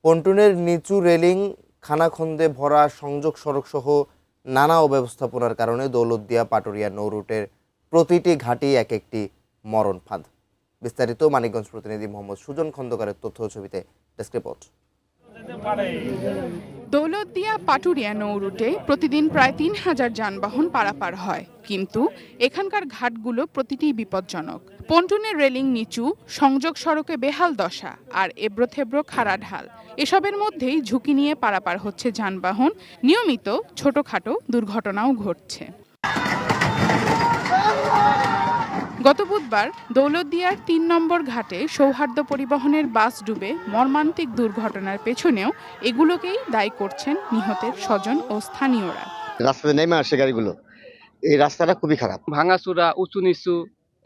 পন্টুনের নিচু রেলিং, খানাখন্দে ভরা সংযোগ সড়কসহ নানা অব্যবস্থাপনার কারণে দৌলতদিয়া পাটুরিয়া নৌ রুটের প্রতিটি ঘাটই এক একটি মরণ ফাঁদ। বিস্তারিত মানিকগঞ্জ প্রতিনিধি মোহাম্মদ সুজন খন্দকারের তথ্য ছবিতে ডেস্ক রিপোর্ট। দৌলতদিয়া পাটুরিয়া নৌ রুটে প্রতিদিন প্রায় ৩,০০০ যানবাহন পারাপার হয়, কিন্তু এখানকার ঘাটগুলো প্রতিটি বিপজ্জনক। পন্টুনের রেলিং নিচু, সংযোগ সড়কে বেহাল দশা আর এবড়োথেবড়ো খাড়া ঢাল। এসবের মধ্যেই ঝুঁকি নিয়ে পারাপার হচ্ছে যানবাহন। নিয়মিত ছোটখাটো দুর্ঘটনাও ঘটছে। গত বুধবার দৌলতদিয়ার ৩ নম্বর ঘাটে সৌহার্দ্য পরিবহনের বাস ডুবে মর্মান্তিক দুর্ঘটনার পেছনেও এগুলোকেই দায়ী করছেন নিহতের স্বজন ও স্থানীয়রা। রাস্তাতে নেমে আসে গাড়িগুলো, এই রাস্তাটা খুবই খারাপ, ভাঙাচুরা, উঁচু নিচু,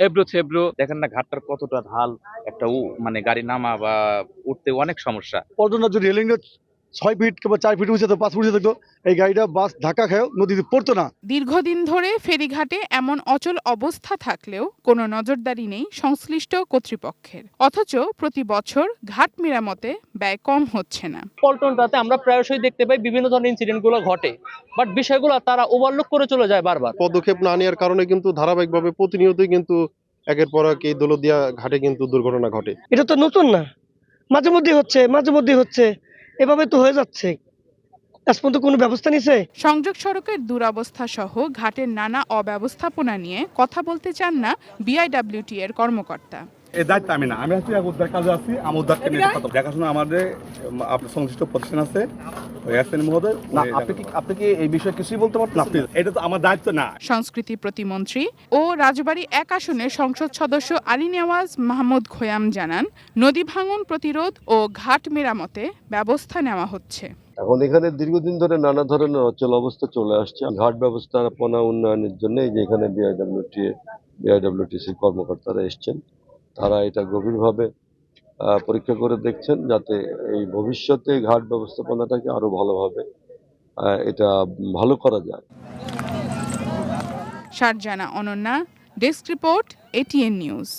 এবড়ো থেবড়ো। দেখেন না ঘাটটার কতটা ঢাল, একটা মানে গাড়ি নামা বা উঠতে অনেক সমস্যা। পর্যন্ত যদি রেলিংটা 6 ফিট কিংবা 4 ফিট উঁচু 5 ফুট উঁচু থাকতো, এই গাড়িটা বাস ধাক্কা খেয়েও নদীতে পড়তো না। দীর্ঘদিন ধরে ফেরিঘাটে এমন অচল অবস্থা থাকলেও কোনো নজরদারি নেই সংশ্লিষ্ট কর্তৃপক্ষের। অথচ প্রতি বছর ঘাট মেরামতে ব্যয় কম হচ্ছে না। পল্টনটাতে আমরা প্রায়শই দেখতে পাই বিভিন্ন ধরনের ইনসিডেন্টগুলো ঘটে, বাট বিষয়গুলো তারা ওভারলুক করে চলে যায় বারবার। পদক্ষেপ না নেওয়ার কারণে কিন্তু ধারাবাহিকভাবে প্রতিনিয়তই কিন্তু একের পর এক এই দৌলতদিয়া ঘাটে কিন্তু দুর্ঘটনা ঘটে। এটা তো নতুন না, মাঝে মধ্যে হচ্ছে, এভাবে তো হয়ে যাচ্ছে। আজ পর্যন্ত কোনো ব্যবস্থা নিছে? সংযোগ সড়কের দুরবস্থা সহ ঘাটের নানা অব্যবস্থাপনা নিয়ে কথা বলতে চান না বিআইডব্লিউটি এর কর্মকর্তা। এই দায়িত্ব আমি না, আমি হচ্ছে উদ্ধার কাজে আছি। আমি উদ্ধারকে নিয়ে কথা দেখাশোনা আমাদের আপনার সংশ্লিষ্ট প্রতিষ্ঠান আছে, মহোদয়। না, আপনি কি এই বিষয়ে কিছুই বলতে পারতেন? এটা তো আমার দায়িত্ব না। সংস্কৃতি প্রতিমন্ত্রী ও রাজবাড়ী ১ আসনের সংসদ সদস্য আলী নেওয়াজ মাহমুদ খোয়াম জানান, নদী ভাঙন প্রতিরোধ ও ঘাট মেরামতে ব্যবস্থা নেওয়া হচ্ছে। এখন এখানে দীর্ঘদিন ধরে নানা ধরনের অচল অবস্থা চলে আসছে। ঘাট ব্যবস্থাপনা উন্নয়নের জন্য এই যে এখানে বিআইডব্লিউটিসির কর্মকর্তারা এসছেন, তারা এটা গভীরভাবে পরীক্ষা করে দেখছেন যাতে এই ভবিষ্যতে ঘাট ব্যবস্থাপনাটাকে আরো ভালোভাবে এটা ভালো করা যায়। Sharjana Ananya, desk report, ATN news.